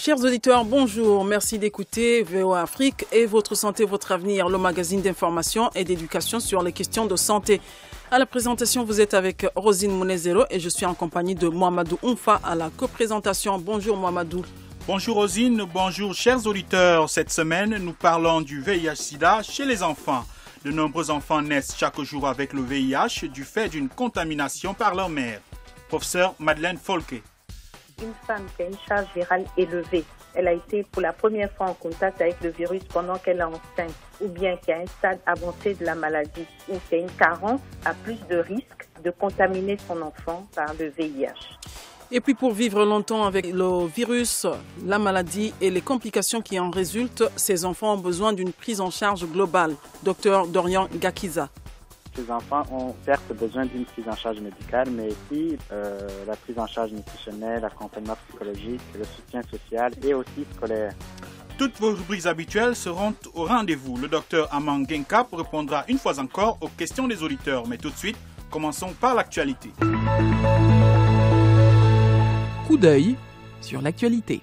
Chers auditeurs, bonjour. Merci d'écouter VOA Afrique et Votre Santé, Votre Avenir, le magazine d'information et d'éducation sur les questions de santé. À la présentation, vous êtes avec Rosine Monezero et je suis en compagnie de Mohamedou Oumfa à la coprésentation. Bonjour Mohamedou. Bonjour Rosine, bonjour chers auditeurs. Cette semaine, nous parlons du VIH-Sida chez les enfants. De nombreux enfants naissent chaque jour avec le VIH du fait d'une contamination par leur mère. Professeur Madeleine Folke. Une femme qui a une charge virale élevée, elle a été pour la première fois en contact avec le virus pendant qu'elle est enceinte, ou bien qui a un stade avancé de la maladie, ou qui a une carence, a plus de risques de contaminer son enfant par le VIH. Et puis pour vivre longtemps avec le virus, la maladie et les complications qui en résultent, ces enfants ont besoin d'une prise en charge globale. Docteur Dorian Gakiza. Ces enfants ont certes besoin d'une prise en charge médicale, mais aussi la prise en charge nutritionnelle, l'accompagnement psychologique, le soutien social et aussi scolaire. Toutes vos rubriques habituelles seront au rendez-vous. Le docteur Aman Genkap répondra une fois encore aux questions des auditeurs. Mais tout de suite, commençons par l'actualité. Coup d'œil sur l'actualité.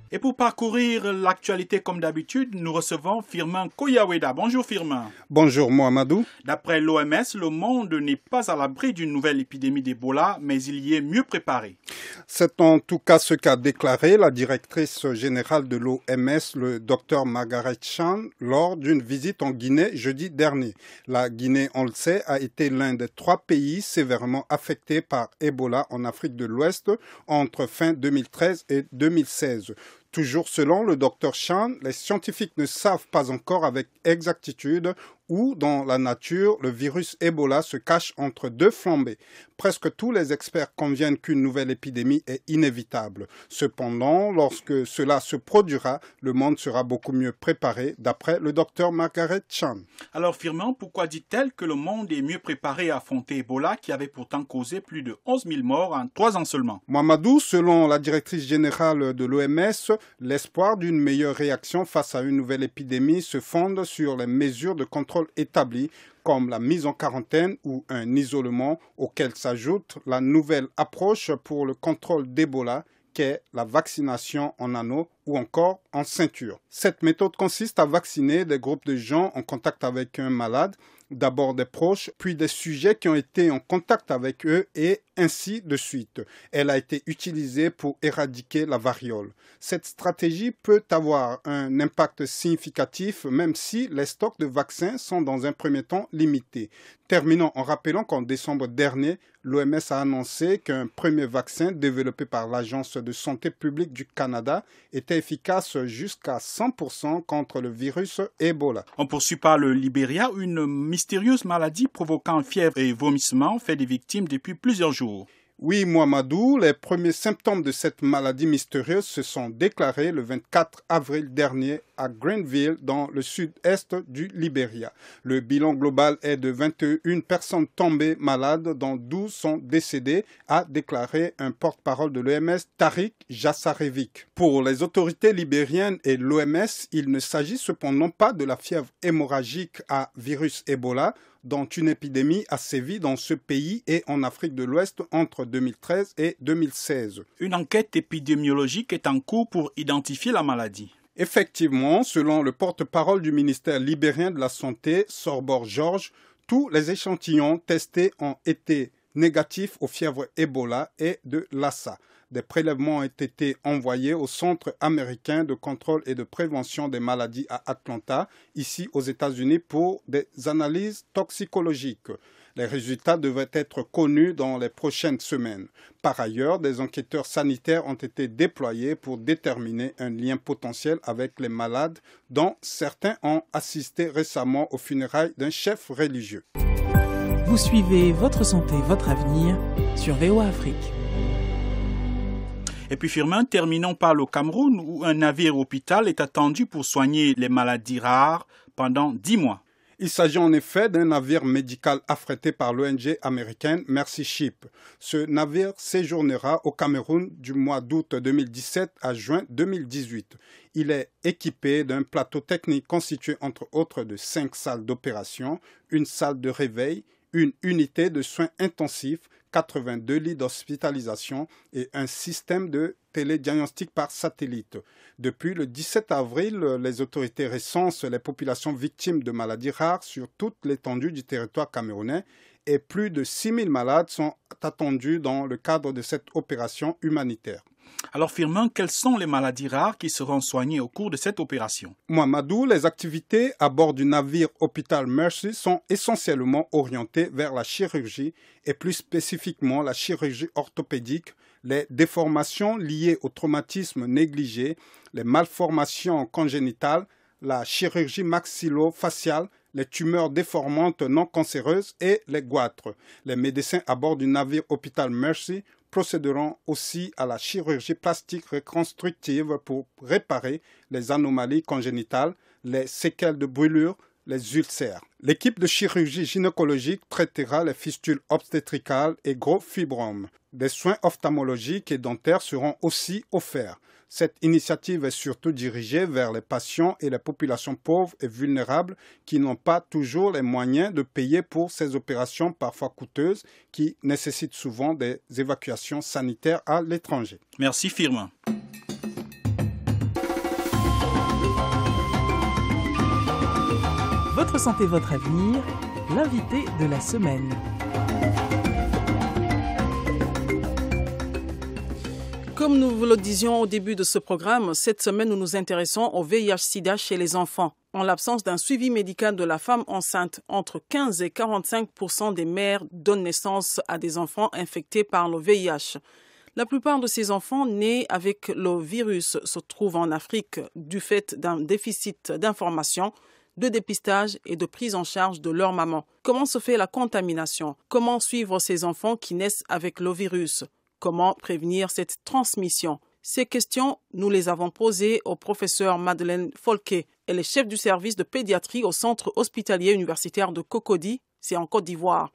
Et pour parcourir l'actualité comme d'habitude, nous recevons Firmin Koyaweda. Bonjour Firmin. Bonjour Mohamedou. D'après l'OMS, le monde n'est pas à l'abri d'une nouvelle épidémie d'Ebola, mais il y est mieux préparé. C'est en tout cas ce qu'a déclaré la directrice générale de l'OMS, le Dr Margaret Chan, lors d'une visite en Guinée jeudi dernier. La Guinée, on le sait, a été l'un des 3 pays sévèrement affectés par Ebola en Afrique de l'Ouest entre fin 2013 et 2016. Toujours selon le Dr Chan, les scientifiques ne savent pas encore avec exactitude où dans la nature le virus Ebola se cache entre 2 flambées. Presque tous les experts conviennent qu'une nouvelle épidémie est inévitable. Cependant, lorsque cela se produira, le monde sera beaucoup mieux préparé, d'après le Dr Margaret Chan. Alors Firmin, pourquoi dit-elle que le monde est mieux préparé à affronter Ebola qui avait pourtant causé plus de 11 000 morts en 3 ans seulement? Mohamedou, selon la directrice générale de l'OMS, l'espoir d'une meilleure réaction face à une nouvelle épidémie se fonde sur les mesures de contrôle établies comme la mise en quarantaine ou un isolement auquel s'ajoute la nouvelle approche pour le contrôle d'Ebola qu'est la vaccination en anneau ou encore en ceinture. Cette méthode consiste à vacciner des groupes de gens en contact avec un malade, d'abord des proches, puis des sujets qui ont été en contact avec eux et ainsi de suite. Elle a été utilisée pour éradiquer la variole. Cette stratégie peut avoir un impact significatif même si les stocks de vaccins sont dans un premier temps limités. Terminons en rappelant qu'en décembre dernier, l'OMS a annoncé qu'un premier vaccin développé par l'Agence de santé publique du Canada était efficace jusqu'à 100% contre le virus Ebola. On poursuit par le Libéria, une mystérieuse maladie provoquant fièvre et vomissements fait des victimes depuis plusieurs jours. Oui, Mohamedou, les premiers symptômes de cette maladie mystérieuse se sont déclarés le 24 avril dernier à Greenville, dans le sud-est du Libéria. Le bilan global est de 21 personnes tombées malades, dont 12 sont décédées, a déclaré un porte-parole de l'OMS, Tariq Jassarevic. Pour les autorités libériennes et l'OMS, il ne s'agit cependant pas de la fièvre hémorragique à virus Ebola, dont une épidémie a sévi dans ce pays et en Afrique de l'Ouest entre 2013 et 2016. Une enquête épidémiologique est en cours pour identifier la maladie. Effectivement, selon le porte-parole du ministère libérien de la Santé, Sorbor George, tous les échantillons testés ont été négatifs aux fièvres Ebola et de Lassa. Des prélèvements ont été envoyés au Centre américain de contrôle et de prévention des maladies à Atlanta, ici aux États-Unis, pour des analyses toxicologiques. Les résultats devraient être connus dans les prochaines semaines. Par ailleurs, des enquêteurs sanitaires ont été déployés pour déterminer un lien potentiel avec les malades, dont certains ont assisté récemment aux funérailles d'un chef religieux. Vous suivez Votre Santé, Votre Avenir sur VOA Afrique. Et puis Firmin, terminons par le Cameroun où un navire hôpital est attendu pour soigner les maladies rares pendant 10 mois. Il s'agit en effet d'un navire médical affrété par l'ONG américaine Mercy Ship. Ce navire séjournera au Cameroun du mois d'août 2017 à juin 2018. Il est équipé d'un plateau technique constitué entre autres de 5 salles d'opération, une salle de réveil, une unité de soins intensifs, 82 lits d'hospitalisation et un système de télédiagnostic par satellite. Depuis le 17 avril, les autorités recensent les populations victimes de maladies rares sur toute l'étendue du territoire camerounais et plus de 6 000 malades sont attendus dans le cadre de cette opération humanitaire. Alors Firmin, quelles sont les maladies rares qui seront soignées au cours de cette opération? Mamadou, les activités à bord du navire Hôpital Mercy sont essentiellement orientées vers la chirurgie et plus spécifiquement la chirurgie orthopédique, les déformations liées au traumatisme négligé, les malformations congénitales, la chirurgie maxillo-faciale, les tumeurs déformantes non cancéreuses et les goitres. Les médecins à bord du navire Hôpital Mercy procéderont aussi à la chirurgie plastique reconstructive pour réparer les anomalies congénitales, les séquelles de brûlure, les ulcères. L'équipe de chirurgie gynécologique traitera les fistules obstétricales et gros fibromes. Des soins ophtalmologiques et dentaires seront aussi offerts. Cette initiative est surtout dirigée vers les patients et les populations pauvres et vulnérables qui n'ont pas toujours les moyens de payer pour ces opérations parfois coûteuses qui nécessitent souvent des évacuations sanitaires à l'étranger. Merci Firmin. Votre santé, votre avenir, l'invité de la semaine. Comme nous vous le disions au début de ce programme, cette semaine, nous nous intéressons au VIH-Sida chez les enfants. En l'absence d'un suivi médical de la femme enceinte, entre 15 et 45% des mères donnent naissance à des enfants infectés par le VIH. La plupart de ces enfants nés avec le virus se trouvent en Afrique du fait d'un déficit d'information, de dépistage et de prise en charge de leur maman. Comment se fait la contamination? Comment suivre ces enfants qui naissent avec le virus? Comment prévenir cette transmission? Ces questions, nous les avons posées au professeur Madeleine Folquet. Elle est chef du service de pédiatrie au centre hospitalier universitaire de Cocody, c'est en Côte d'Ivoire.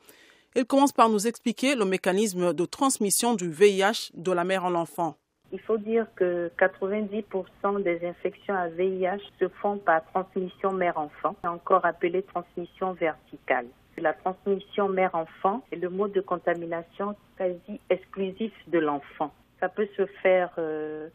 Elle commence par nous expliquer le mécanisme de transmission du VIH de la mère à l'enfant. Il faut dire que 90% des infections à VIH se font par transmission mère-enfant, encore appelée transmission verticale. La transmission mère-enfant est le mode de contamination quasi exclusif de l'enfant. Ça peut se faire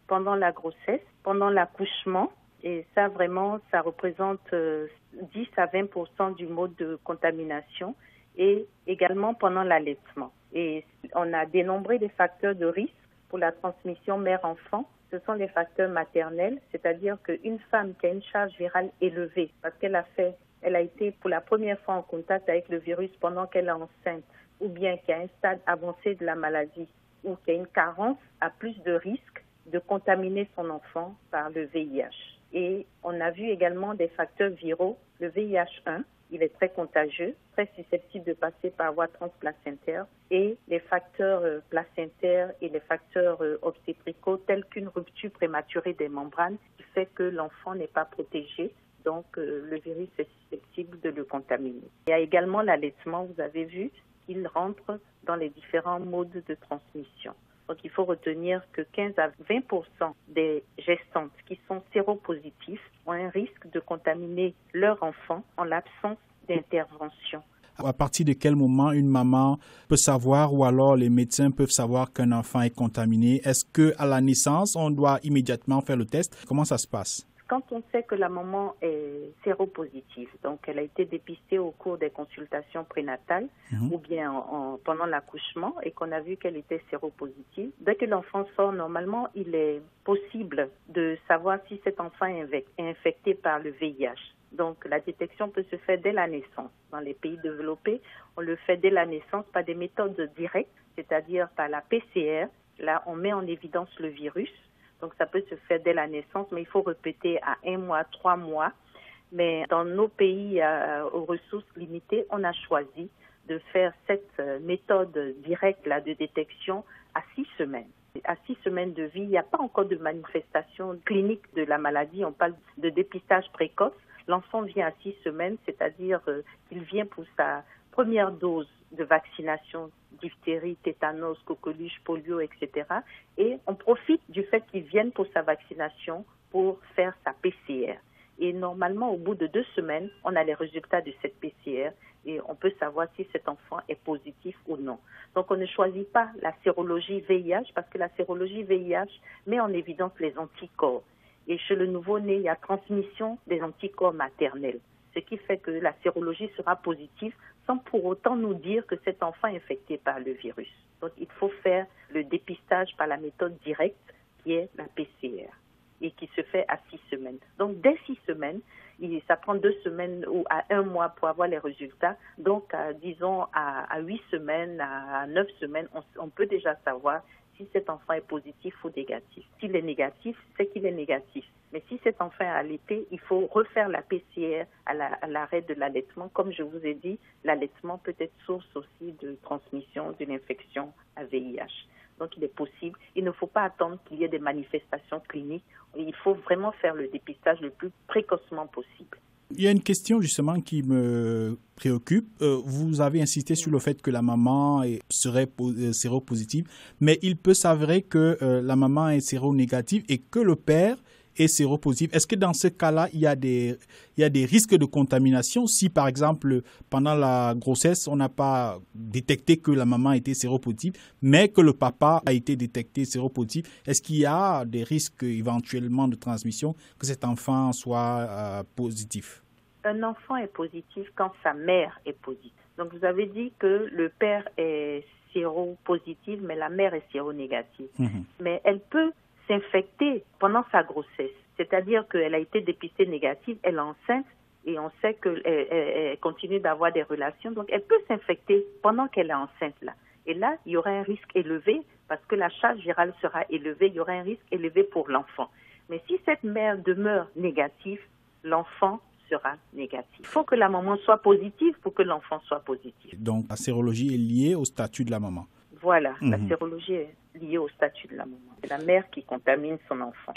pendant la grossesse, pendant l'accouchement, et ça vraiment, ça représente 10 à 20% du mode de contamination, et également pendant l'allaitement. Et on a dénombré des facteurs de risque pour la transmission mère-enfant. Ce sont les facteurs maternels, c'est-à-dire qu'une femme qui a une charge virale élevée, parce qu'elle a été pour la première fois en contact avec le virus pendant qu'elle est enceinte, ou bien qui a un stade avancé de la maladie, ou qui a une carence, a plus de risques de contaminer son enfant par le VIH. Et on a vu également des facteurs viraux, le VIH1, il est très contagieux, très susceptible de passer par voie transplacentaire, et les facteurs placentaires et les facteurs obstétricaux tels qu'une rupture prématurée des membranes qui fait que l'enfant n'est pas protégé. Donc, le virus est susceptible de le contaminer. Il y a également l'allaitement, vous avez vu, qu'il rentre dans les différents modes de transmission. Donc, il faut retenir que 15 à 20% des gestantes qui sont séropositifs ont un risque de contaminer leur enfant en l'absence d'intervention. À partir de quel moment une maman peut savoir ou alors les médecins peuvent savoir qu'un enfant est contaminé? Est-ce qu'à la naissance, on doit immédiatement faire le test? Comment ça se passe? Quand on sait que la maman est séropositive, donc elle a été dépistée au cours des consultations prénatales ou bien pendant l'accouchement et qu'on a vu qu'elle était séropositive, dès que l'enfant sort, normalement, il est possible de savoir si cet enfant est infecté par le VIH. Donc la détection peut se faire dès la naissance. Dans les pays développés, on le fait dès la naissance par des méthodes directes, c'est-à-dire par la PCR. Là, on met en évidence le virus. Donc, ça peut se faire dès la naissance, mais il faut répéter à 1 mois, 3 mois. Mais dans nos pays aux ressources limitées, on a choisi de faire cette méthode directe là, de détection à 6 semaines. À 6 semaines de vie, il n'y a pas encore de manifestation clinique de la maladie. On parle de dépistage précoce. L'enfant vient à 6 semaines, c'est-à-dire qu'il vient pour sa première dose de vaccination, diphtérie, tétanos, coqueluche, polio, etc. Et on profite du fait qu'ils viennent pour sa vaccination pour faire sa PCR. Et normalement, au bout de 2 semaines, on a les résultats de cette PCR et on peut savoir si cet enfant est positif ou non. Donc, on ne choisit pas la sérologie VIH parce que la sérologie VIH met en évidence les anticorps. Et chez le nouveau-né, il y a transmission des anticorps maternels, ce qui fait que la sérologie sera positive sans pour autant nous dire que cet enfant est infecté par le virus. Donc, il faut faire le dépistage par la méthode directe qui est la PCR et qui se fait à 6 semaines. Donc, dès 6 semaines, ça prend 2 semaines ou à 1 mois pour avoir les résultats. Donc, disons, à 8 semaines, à 9 semaines, on peut déjà savoir si cet enfant est positif ou négatif. S'il est négatif, c'est qu'il est négatif. Mais si cet enfant est allaité, il faut refaire la PCR à l'arrêt de l'allaitement. Comme je vous ai dit, l'allaitement peut être source aussi de transmission d'une infection à VIH. Donc, il est possible. Il ne faut pas attendre qu'il y ait des manifestations cliniques. Il faut vraiment faire le dépistage le plus précocement possible. Il y a une question justement qui me préoccupe. Vous avez insisté sur le fait que la maman serait séropositive, mais il peut s'avérer que la maman est séronégative et que le père est séropositif. Est-ce que dans ce cas-là, il y a des risques de contamination si, par exemple, pendant la grossesse, on n'a pas détecté que la maman était séropositive, mais que le papa a été détecté séropositif? Est-ce qu'il y a des risques éventuellement de transmission que cet enfant soit positif? Un enfant est positif quand sa mère est positive. Donc, vous avez dit que le père est séropositif, mais la mère est séronégative. Mais elle peut s'infecter pendant sa grossesse, c'est-à-dire qu'elle a été dépistée négative, elle est enceinte et on sait qu'elle continue d'avoir des relations, donc elle peut s'infecter pendant qu'elle est enceinte là. Et là, il y aura un risque élevé parce que la charge virale sera élevée, il y aura un risque élevé pour l'enfant. Mais si cette mère demeure négative, l'enfant sera négatif. Il faut que la maman soit positive pour que l'enfant soit positif. Donc la sérologie est liée au statut de la maman. Voilà, la sérologie est liée au statut de la maman. C'est la mère qui contamine son enfant.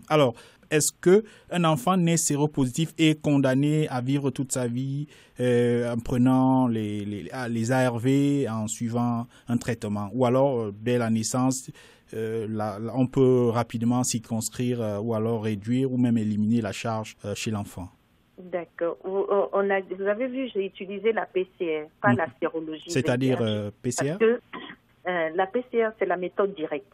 Alors, est-ce qu'un enfant né séropositif est condamné à vivre toute sa vie en prenant les ARV, en suivant un traitement? Ou alors, dès la naissance, on peut rapidement circonscrire ou alors réduire ou même éliminer la charge chez l'enfant? D'accord. Vous avez vu, j'ai utilisé la PCR, pas la sérologie. C'est-à-dire PCR? Parce que la PCR, c'est la méthode directe.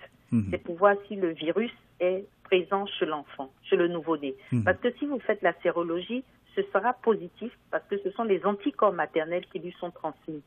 C'est pour voir si le virus est présent chez l'enfant, chez le nouveau-né. Parce que si vous faites la sérologie, ce sera positif parce que ce sont les anticorps maternels qui lui sont transmis.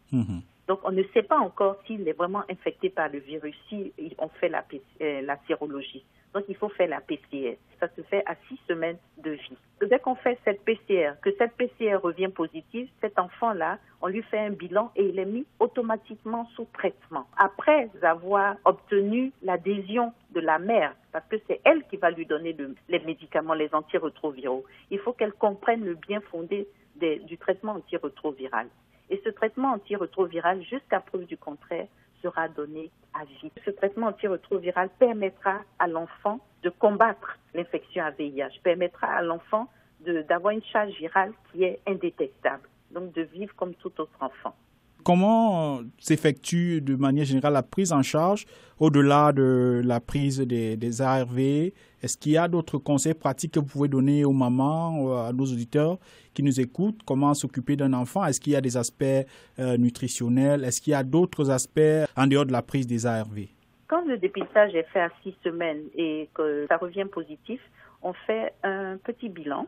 Donc, on ne sait pas encore s'il est vraiment infecté par le virus, si on fait la sérologie. Donc, il faut faire la PCR. Ça se fait à 6 semaines de vie. Dès qu'on fait cette PCR, que cette PCR revient positive, cet enfant-là, on lui fait un bilan et il est mis automatiquement sous traitement. Après avoir obtenu l'adhésion de la mère, parce que c'est elle qui va lui donner les médicaments, les antirétroviraux, il faut qu'elle comprenne le bien fondé du traitement antirétroviral. Et ce traitement antirétroviral, jusqu'à preuve du contraire, sera donné à vie. Ce traitement antirétroviral permettra à l'enfant de combattre l'infection à VIH, permettra à l'enfant d'avoir une charge virale qui est indétectable, donc de vivre comme tout autre enfant. Comment s'effectue de manière générale la prise en charge au-delà de la prise des ARV? Est-ce qu'il y a d'autres conseils pratiques que vous pouvez donner aux mamans, à nos auditeurs qui nous écoutent? Comment s'occuper d'un enfant? Est-ce qu'il y a des aspects nutritionnels? Est-ce qu'il y a d'autres aspects en dehors de la prise des ARV? Quand le dépistage est fait à 6 semaines et que ça revient positif, on fait un petit bilan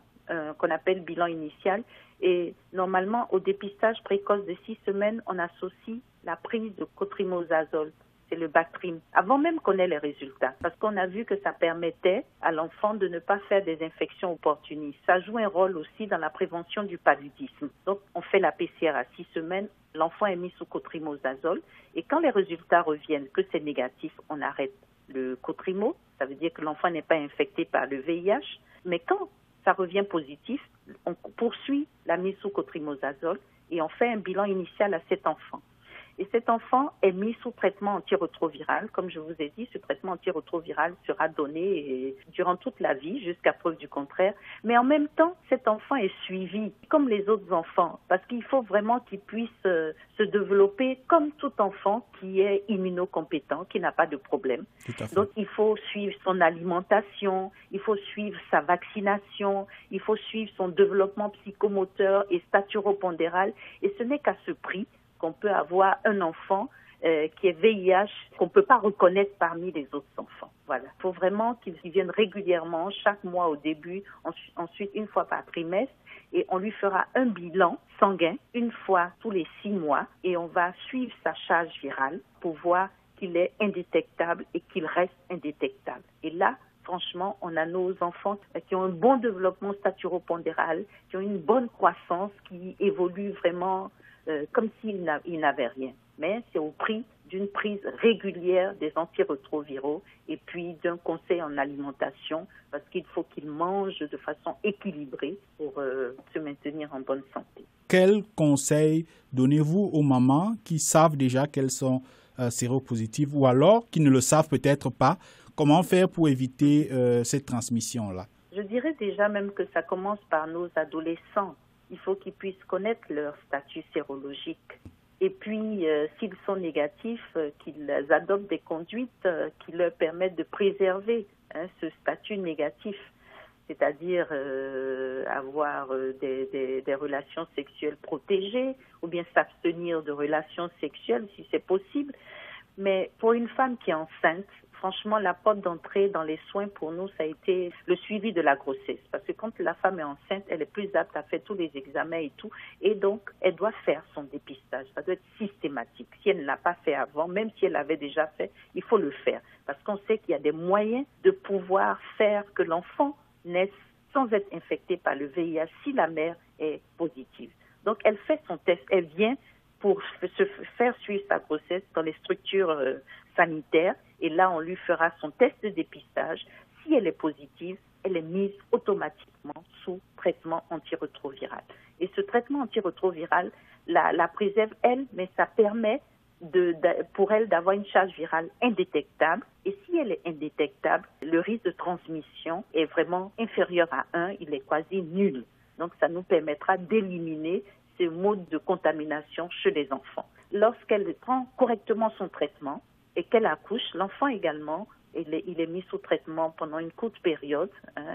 qu'on appelle bilan initial. Et normalement, au dépistage précoce de 6 semaines, on associe la prise de cotrimazole, c'est le Bactrim, avant même qu'on ait les résultats. Parce qu'on a vu que ça permettait à l'enfant de ne pas faire des infections opportunistes. Ça joue un rôle aussi dans la prévention du paludisme. Donc, on fait la PCR à 6 semaines, l'enfant est mis sous cotrimazole. Et quand les résultats reviennent, que c'est négatif, on arrête le cotrimo. Ça veut dire que l'enfant n'est pas infecté par le VIH. Mais quand ça revient positif, on poursuit la mise sous cotrimazole et on fait un bilan initial à cet enfant. Et cet enfant est mis sous traitement antirétroviral. Comme je vous ai dit, ce traitement antirétroviral sera donné durant toute la vie, jusqu'à preuve du contraire. Mais en même temps, cet enfant est suivi comme les autres enfants, parce qu'il faut vraiment qu'il puisse se développer comme tout enfant qui est immunocompétent, qui n'a pas de problème. Donc, il faut suivre son alimentation, il faut suivre sa vaccination, il faut suivre son développement psychomoteur et staturopondéral. Et ce n'est qu'à ce prix qu'on peut avoir un enfant qui est VIH, qu'on ne peut pas reconnaître parmi les autres enfants. Voilà. Il faut vraiment qu'ils viennent régulièrement, chaque mois au début, ensuite une fois par trimestre, et on lui fera un bilan sanguin une fois tous les 6 mois, et on va suivre sa charge virale pour voir qu'il est indétectable et qu'il reste indétectable. Et là, franchement, on a nos enfants qui ont un bon développement staturopondéral, qui ont une bonne croissance, qui évoluent vraiment comme s'ils n'avaient rien. Mais c'est au prix d'une prise régulière des antirétroviraux et puis d'un conseil en alimentation, parce qu'il faut qu'ils mangent de façon équilibrée pour se maintenir en bonne santé. Quels conseils donnez-vous aux mamans qui savent déjà qu'elles sont séropositives ou alors qui ne le savent peut-être pas? Comment faire pour éviter cette transmission-là? Je dirais déjà même que ça commence par nos adolescents. Il faut qu'ils puissent connaître leur statut sérologique. Et puis, s'ils sont négatifs, qu'ils adoptent des conduites qui leur permettent de préserver ce statut négatif, c'est-à-dire avoir des relations sexuelles protégées ou bien s'abstenir de relations sexuelles si c'est possible. Mais pour une femme qui est enceinte, franchement, la porte d'entrée dans les soins pour nous, ça a été le suivi de la grossesse. Parce que quand la femme est enceinte, elle est plus apte à faire tous les examens et tout. Et donc, elle doit faire son dépistage. Ça doit être systématique. Si elle ne l'a pas fait avant, même si elle l'avait déjà fait, il faut le faire. Parce qu'on sait qu'il y a des moyens de pouvoir faire que l'enfant naisse sans être infecté par le VIH si la mère est positive. Donc, elle fait son test. Elle vient pour se faire suivre sa grossesse dans les structures sanitaires. Et là, on lui fera son test de dépistage. Si elle est positive, elle est mise automatiquement sous traitement antirétroviral. Et ce traitement antirétroviral la préserve, elle, mais ça permet pour elle d'avoir une charge virale indétectable. Et si elle est indétectable, le risque de transmission est vraiment inférieur à 1, il est quasi nul. Donc, ça nous permettra d'éliminer ces modes de contamination chez les enfants. Lorsqu'elle prend correctement son traitement et qu'elle accouche, l'enfant également, il est mis sous traitement pendant une courte période,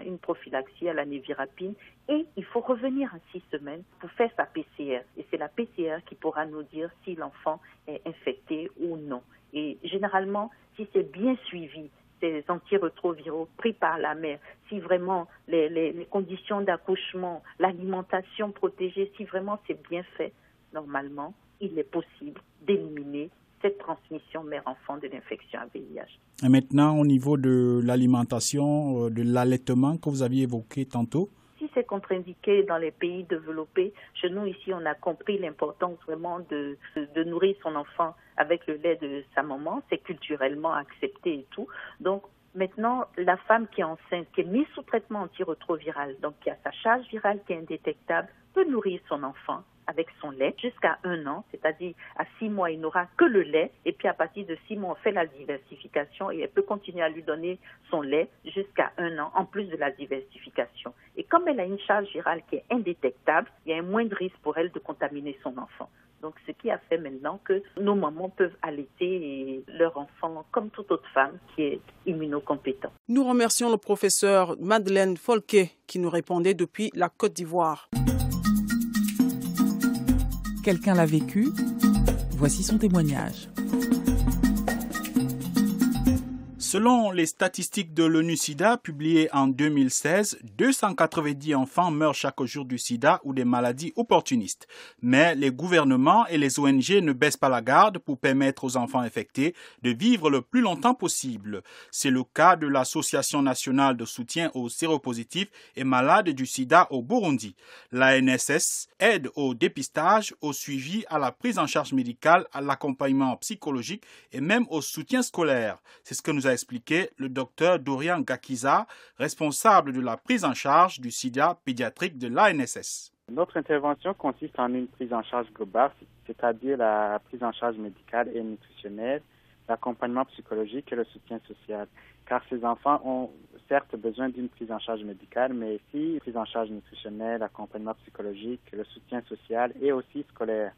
une prophylaxie à la névirapine, et il faut revenir à 6 semaines pour faire sa PCR. Et c'est la PCR qui pourra nous dire si l'enfant est infecté ou non. Et généralement, si c'est bien suivi, ces antirétroviraux pris par la mère, si vraiment les conditions d'accouchement, l'alimentation protégée, si vraiment c'est bien fait, normalement, il est possible d'éliminer cette transmission mère-enfant de l'infection à VIH. Et maintenant, au niveau de l'alimentation, de l'allaitement que vous aviez évoqué tantôt? Si c'est contre-indiqué dans les pays développés, chez nous ici, on a compris l'importance vraiment de nourrir son enfant avec le lait de sa maman. C'est culturellement accepté et tout. Donc, maintenant, la femme qui est enceinte, qui est mise sous traitement antirétroviral, donc qui a sa charge virale qui est indétectable, peut nourrir son enfant avec son lait jusqu'à 1 an, c'est-à-dire à 6 mois, il n'aura que le lait, et puis à partir de 6 mois, on fait la diversification et elle peut continuer à lui donner son lait jusqu'à 1 an, en plus de la diversification. Et comme elle a une charge virale qui est indétectable, il y a un moindre risque pour elle de contaminer son enfant. Donc, ce qui a fait maintenant que nos mamans peuvent allaiter leur enfant comme toute autre femme qui est immunocompétente. Nous remercions le professeur Madeleine Folquet qui nous répondait depuis la Côte d'Ivoire. Quelqu'un l'a vécu? Voici son témoignage. Selon les statistiques de l'ONU-SIDA publiées en 2016, 290 enfants meurent chaque jour du sida ou des maladies opportunistes. Mais les gouvernements et les ONG ne baissent pas la garde pour permettre aux enfants infectés de vivre le plus longtemps possible. C'est le cas de l'Association nationale de soutien aux séropositifs et malades du sida au Burundi. L'ANSS aide au dépistage, au suivi, à la prise en charge médicale, à l'accompagnement psychologique et même au soutien scolaire. C'est ce que nous a expliqué le docteur Dorian Gakiza, responsable de la prise en charge du sida pédiatrique de l'ANSS. Notre intervention consiste en une prise en charge globale, c'est-à-dire la prise en charge médicale et nutritionnelle, l'accompagnement psychologique et le soutien social. Car ces enfants ont certes besoin d'une prise en charge médicale, mais aussi une prise en charge nutritionnelle, accompagnement psychologique, le soutien social et aussi scolaire.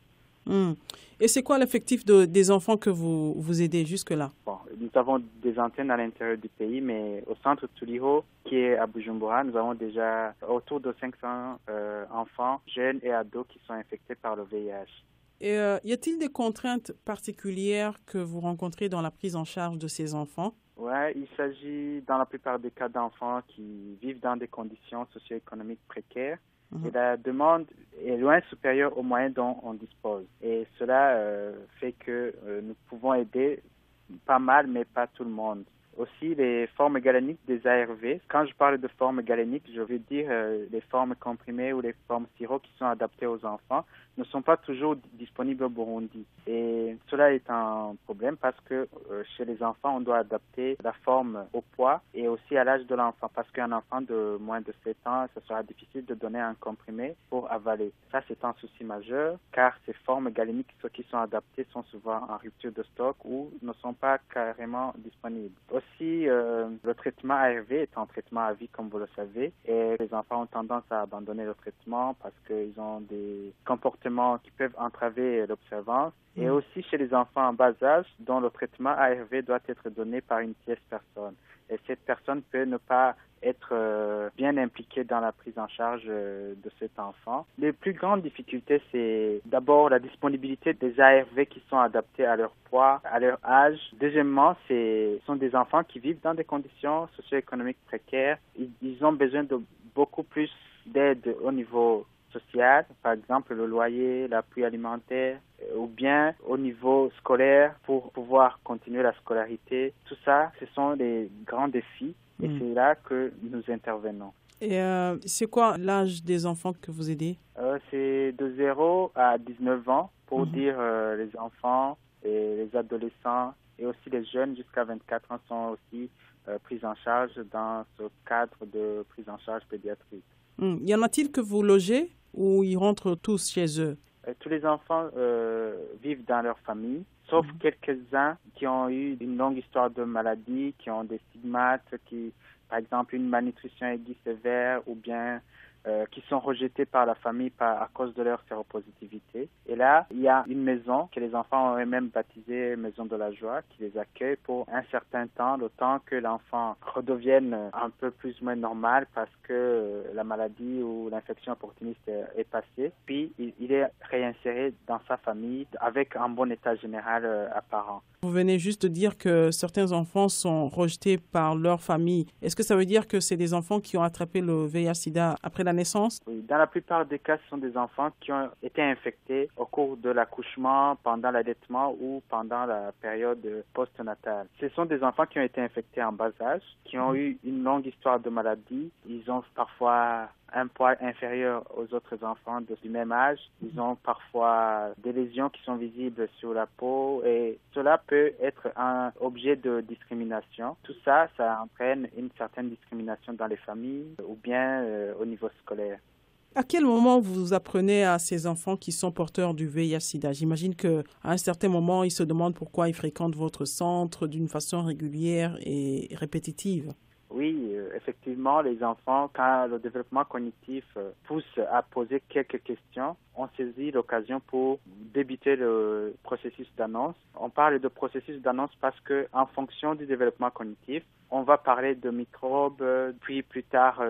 Et c'est quoi l'effectif des enfants que vous aidez jusque-là? Nous avons des antennes à l'intérieur du pays, mais au centre Tuliho, qui est à Bujumbura, nous avons déjà autour de 500 enfants, jeunes et ados qui sont infectés par le VIH. Et y a-t-il des contraintes particulières que vous rencontrez dans la prise en charge de ces enfants? Oui, il s'agit dans la plupart des cas d'enfants qui vivent dans des conditions socio-économiques précaires. Et la demande est loin supérieure aux moyens dont on dispose. Et cela fait que nous pouvons aider pas mal, mais pas tout le monde. Aussi, les formes galéniques des ARV. Quand je parle de formes galéniques, je veux dire les formes comprimées ou les formes sirop qui sont adaptées aux enfants ne sont pas toujours disponibles au Burundi. Et cela est un problème parce que chez les enfants, on doit adapter la forme au poids et aussi à l'âge de l'enfant. Parce qu'un enfant de moins de 7 ans, ça sera difficile de donner un comprimé pour avaler. Ça, c'est un souci majeur car ces formes galéniques qui sont adaptées sont souvent en rupture de stock ou ne sont pas carrément disponibles. Aussi, le traitement ARV est un traitement à vie, comme vous le savez, et les enfants ont tendance à abandonner le traitement parce qu'ils ont des comportements qui peuvent entraver l'observance. Et aussi chez les enfants en bas âge, dont le traitement ARV doit être donné par une tierce personne. Et cette personne peut ne pas être bien impliquée dans la prise en charge de cet enfant. Les plus grandes difficultés, c'est d'abord la disponibilité des ARV qui sont adaptés à leur poids, à leur âge. Deuxièmement, ce sont des enfants qui vivent dans des conditions socio-économiques précaires. Ils ont besoin de beaucoup plus d'aide au niveau social, par exemple le loyer, l'appui alimentaire, ou bien au niveau scolaire pour pouvoir continuer la scolarité. Tout ça, ce sont des grands défis et c'est là que nous intervenons. Et c'est quoi l'âge des enfants que vous aidez? C'est de 0 à 19 ans pour dire les enfants et les adolescents et aussi les jeunes jusqu'à 24 ans sont aussi pris en charge dans ce cadre de prise en charge pédiatrique. Y en a-t-il que vous logez ou ils rentrent tous chez eux? Tous les enfants vivent dans leur famille, sauf quelques-uns qui ont eu une longue histoire de maladie, qui ont des stigmates, qui, par exemple, une malnutrition aiguë sévère ou bien qui sont rejetés par la famille à cause de leur séropositivité. Et là, il y a une maison que les enfants ont eux-mêmes baptisée Maison de la Joie qui les accueille pour un certain temps, le temps que l'enfant redevienne un peu plus ou moins normal parce que la maladie ou l'infection opportuniste est passée. Puis, il est réinséré dans sa famille avec un bon état général apparent. Vous venez juste de dire que certains enfants sont rejetés par leur famille. Est-ce que ça veut dire que c'est des enfants qui ont attrapé le VIH-Sida après la naissance? Oui, dans la plupart des cas, ce sont des enfants qui ont été infectés au cours de l'accouchement, pendant l'allaitement ou pendant la période postnatale. Ce sont des enfants qui ont été infectés en bas âge, qui ont eu une longue histoire de maladie. Ils ont parfois un poids inférieur aux autres enfants du même âge. Ils ont parfois des lésions qui sont visibles sur la peau et cela peut être un objet de discrimination. Tout ça, ça entraîne une certaine discrimination dans les familles ou bien au niveau scolaire. À quel moment vous apprenez à ces enfants qui sont porteurs du VIH-Sida? J'imagine qu'à un certain moment, ils se demandent pourquoi ils fréquentent votre centre d'une façon régulière et répétitive. Oui, effectivement, les enfants, quand le développement cognitif pousse à poser quelques questions, on saisit l'occasion pour débuter le processus d'annonce. On parle de processus d'annonce parce que, en fonction du développement cognitif, on va parler de microbes, puis plus tard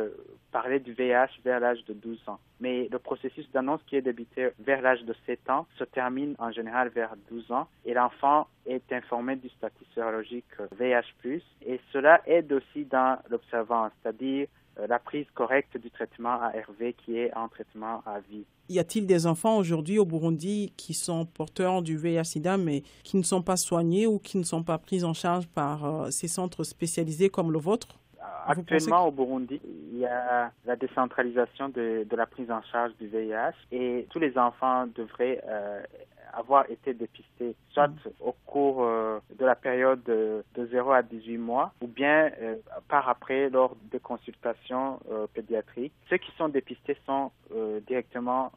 parler du VIH vers l'âge de 12 ans. Mais le processus d'annonce qui est débuté vers l'âge de 7 ans se termine en général vers 12 ans et l'enfant est informé du statut sérologique VIH+, et cela aide aussi dans l'observance, c'est-à-dire la prise correcte du traitement ARV qui est un traitement à vie. Y a-t-il des enfants aujourd'hui au Burundi qui sont porteurs du VIH-Sida mais qui ne sont pas soignés ou qui ne sont pas pris en charge par ces centres spécialisés comme le vôtre? Actuellement, au Burundi, il y a la décentralisation de la prise en charge du VIH et tous les enfants devraient avoir été dépistés, soit au cours de la période de 0 à 18 mois, ou bien par après lors des consultations pédiatriques. Ceux qui sont dépistés sont directement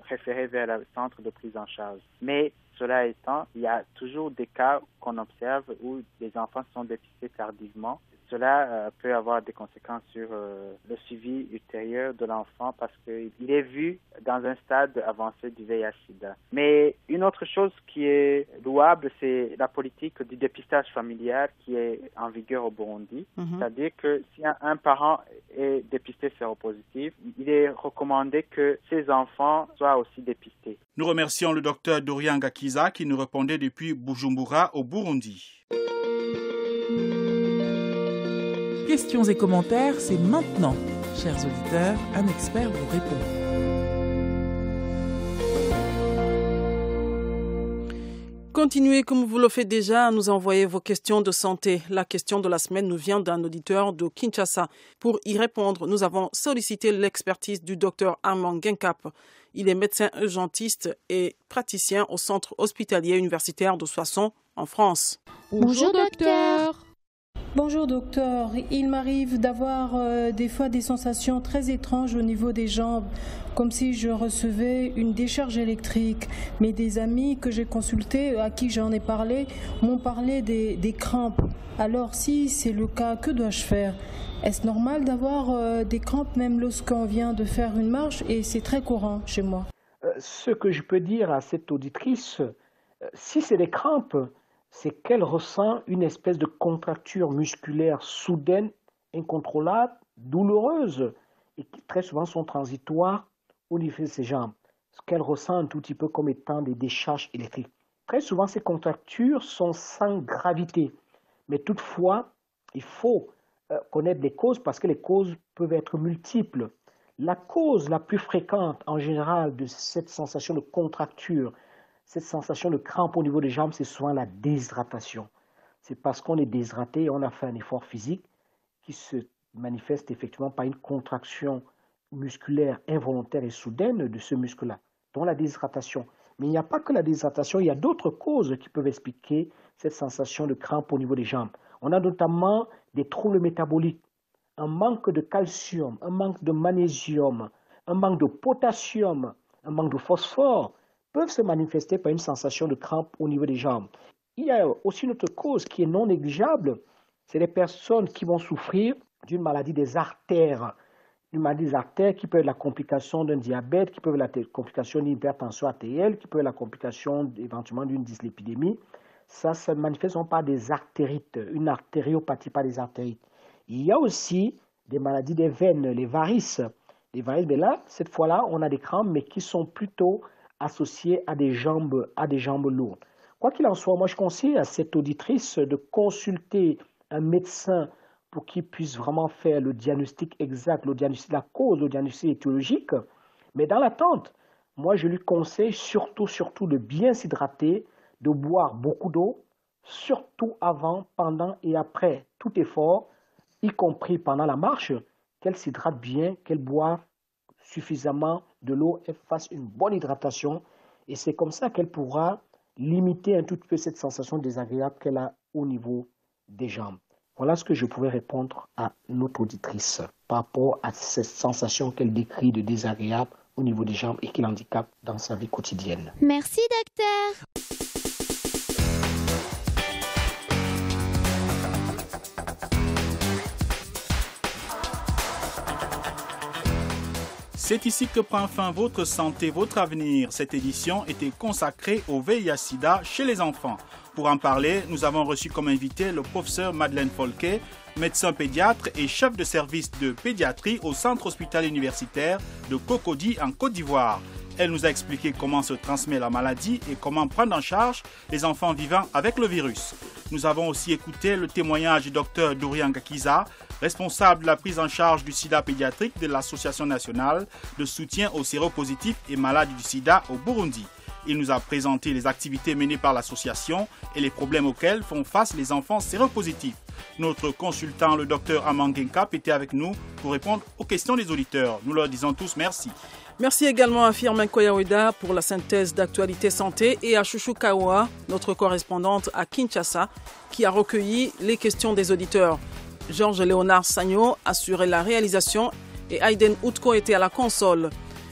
référés vers le centre de prise en charge. Mais cela étant, il y a toujours des cas qu'on observe où les enfants sont dépistés tardivement. Cela peut avoir des conséquences sur le suivi ultérieur de l'enfant parce qu'il est vu dans un stade avancé du VIH-Sida. Mais une autre chose qui est louable, c'est la politique du dépistage familial qui est en vigueur au Burundi. C'est-à-dire que si un parent est dépisté séropositif, il est recommandé que ses enfants soient aussi dépistés. Nous remercions le docteur Dorian Gakiza qui nous répondait depuis Bujumbura au Burundi. Questions et commentaires, c'est maintenant. Chers auditeurs, un expert vous répond. Continuez comme vous le faites déjà à nous envoyer vos questions de santé. La question de la semaine nous vient d'un auditeur de Kinshasa. Pour y répondre, nous avons sollicité l'expertise du docteur Armand Genkap. Il est médecin urgentiste et praticien au centre hospitalier universitaire de Soissons en France. Bonjour docteur. Bonjour docteur, il m'arrive d'avoir des fois des sensations très étranges au niveau des jambes, comme si je recevais une décharge électrique. Mais des amis que j'ai consultés, à qui j'en ai parlé, m'ont parlé des crampes. Alors si c'est le cas, que dois-je faire? Est-ce normal d'avoir des crampes même lorsqu'on vient de faire une marche et c'est très courant chez moi? Ce que je peux dire à cette auditrice, si c'est des crampes, c'est qu'elle ressent une espèce de contracture musculaire soudaine, incontrôlable, douloureuse et qui très souvent sont transitoires au niveau de ses jambes. Ce qu'elle ressent un tout petit peu comme étant des décharges électriques. Très souvent, ces contractures sont sans gravité. Mais toutefois, il faut connaître les causes parce que les causes peuvent être multiples. La cause la plus fréquente en général de cette sensation de contracture, cette sensation de crampe au niveau des jambes, c'est souvent la déshydratation. C'est parce qu'on est déshydraté et on a fait un effort physique qui se manifeste effectivement par une contraction musculaire involontaire et soudaine de ce muscle-là, dont la déshydratation. Mais il n'y a pas que la déshydratation, il y a d'autres causes qui peuvent expliquer cette sensation de crampe au niveau des jambes. On a notamment des troubles métaboliques, un manque de calcium, un manque de magnésium, un manque de potassium, un manque de phosphore, peuvent se manifester par une sensation de crampe au niveau des jambes. Il y a aussi une autre cause qui est non négligeable, c'est les personnes qui vont souffrir d'une maladie des artères. Une maladie des artères qui peut être la complication d'un diabète, qui peut être la complication d'une hypertension artérielle, qui peut être la complication éventuellement d'une dyslipidémie. Ça se manifeste par des artérites, une artériopathie, pas des artérites. Il y a aussi des maladies des veines, les varices. Les varices, mais là, cette fois-là, on a des crampes, mais qui sont plutôt associés à des jambes lourdes. Quoi qu'il en soit, moi je conseille à cette auditrice de consulter un médecin pour qu'il puisse vraiment faire le diagnostic exact, le diagnostic de la cause, le diagnostic étiologique. Mais dans l'attente, moi je lui conseille surtout de bien s'hydrater, de boire beaucoup d'eau, surtout avant, pendant et après tout effort, y compris pendant la marche, qu'elle s'hydrate bien, qu'elle boive suffisamment de l'eau et fasse une bonne hydratation. Et c'est comme ça qu'elle pourra limiter un tout petit peu cette sensation désagréable qu'elle a au niveau des jambes. Voilà ce que je pouvais répondre à notre auditrice par rapport à cette sensation qu'elle décrit de désagréable au niveau des jambes et qui l'handicape dans sa vie quotidienne. Merci docteur. C'est ici que prend fin votre santé, votre avenir. Cette édition était consacrée au VIH-Sida chez les enfants. Pour en parler, nous avons reçu comme invité le professeur Madeleine Folquet, médecin pédiatre et chef de service de pédiatrie au centre hospitalier universitaire de Cocody en Côte d'Ivoire. Elle nous a expliqué comment se transmet la maladie et comment prendre en charge les enfants vivant avec le virus. Nous avons aussi écouté le témoignage du docteur Dorian Gakiza, responsable de la prise en charge du sida pédiatrique de l'Association nationale de soutien aux séropositifs et malades du sida au Burundi. Il nous a présenté les activités menées par l'association et les problèmes auxquels font face les enfants séropositifs. Notre consultant, le docteur Amangenkap, était avec nous pour répondre aux questions des auditeurs. Nous leur disons tous merci. Merci également à Firmin Koyaweda pour la synthèse d'actualité santé et à Chouchou Kawa, notre correspondante à Kinshasa, qui a recueilli les questions des auditeurs. Georges Léonard Sagno assurait la réalisation et Aiden Outko était à la console.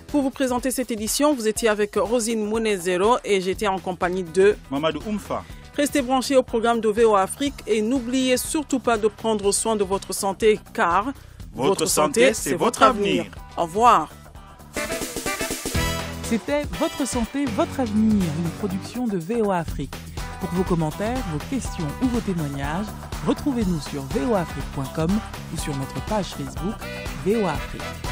Pour vous présenter cette édition, vous étiez avec Rosine Mounezero et j'étais en compagnie de Mamadou Oumfa. Restez branchés au programme de VOA Afrique et n'oubliez surtout pas de prendre soin de votre santé car votre santé, c'est votre avenir. Au revoir. C'était Votre santé, votre avenir, une production de VOA Afrique. Pour vos commentaires, vos questions ou vos témoignages, retrouvez-nous sur voaafrique.com ou sur notre page Facebook VOA Afrique.